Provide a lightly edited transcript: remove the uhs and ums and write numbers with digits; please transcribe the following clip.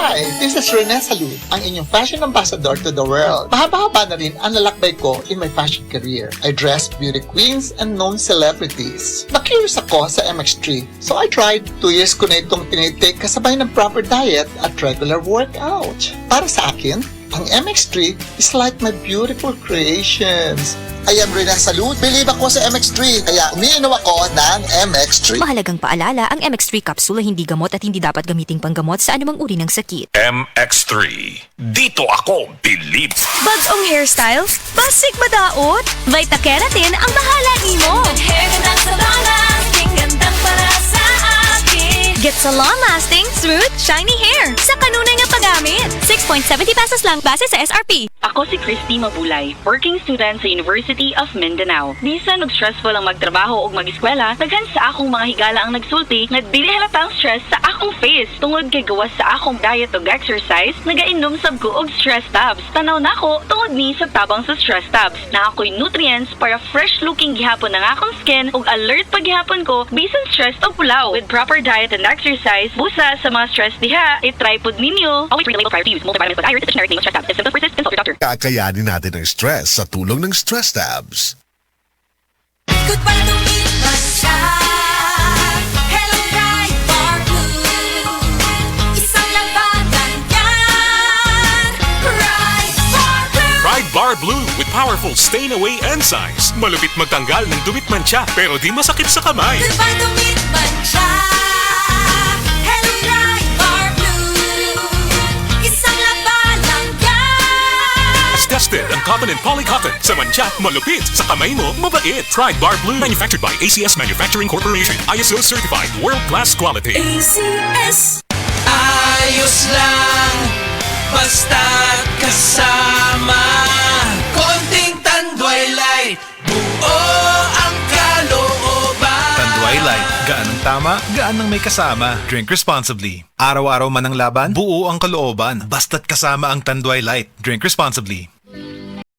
Hi! This is Rene Salud, ang inyong fashion ambassador to the world. Mahaba-haba na rin ang lalakbay ko in my fashion career. I dressed beauty queens and known celebrities. Na-curious ako sa MX3, so I tried. 2 years ko na itong tinitake kasabay ng proper diet at regular workout. Para sa akin, ang MX3 is like my beautiful creations. I am Rene Salud. Believe ako sa MX3, kaya umiinom ako ng MX3. Mahalagang paalala, ang MX3 capsule ay hindi gamot at hindi dapat gamiting panggamot sa anumang uri ng sakit. MX3. Dito ako believe. Bagong hairstyle? Basic madaot? Vita Keratin ang bahala nimo. Hair gandang sa long-lasting, gandang para sa akin. Get sa long-lasting, smooth, shiny hair sa kanunay nga paggamit. 6.70 pesos lang base sa SRP. Ako si Christy Mabulay, working student sa University of Mindanao. Bisan og stressful ang magtrabaho o mag-eskwela, daghan sa akong mga higala ang nagsulti nga dili halata ang stress sa akong face. Tungod kay gawas sa akong diet og exercise, nagainom sab ko og stress tabs. Tanaw nako tungod ni sa tabang sa stress tabs. Na ako'y nutrients para fresh looking gihapon ang akong skin ug alert pa gihapon ko bisan stress o pulaw. With proper diet and exercise, busa sa mga stress diha, i-try pud ninyo. Always read the label prior to use. Multivitamins with iron is a generic name of stress tabs. If symptoms persist, consult your doctor. Kakayanin natin ang stress sa tulong ng Stress Tabs. Good pa lumipas siya. Hello, Bright Bar Blue. Isang labanan yan. Bright Bar Blue. Pride Bar Blue with powerful stain-away enzymes. Malupit magtanggal ng dumit mancha pero di masakit sa kamay. Good pa lumipas siya. Hello, Bright Bar Blue. Isang labanan yan. Tested ang cotton and polycotton. Sa mancha, malupit. Sa kamay mo, mabait. Pride Bar Blue. Manufactured by ACS Manufacturing Corporation. ISO certified. World-class quality. ACS. Ayos lang, basta't kasama. Konting Tanduay Light, buo ang kalooban. Tanduay Light, gaan ang tama, gaan ang may kasama. Drink responsibly. Araw-araw man ang laban, buo ang kalooban. Basta't kasama ang Tanduay Light. Drink responsibly.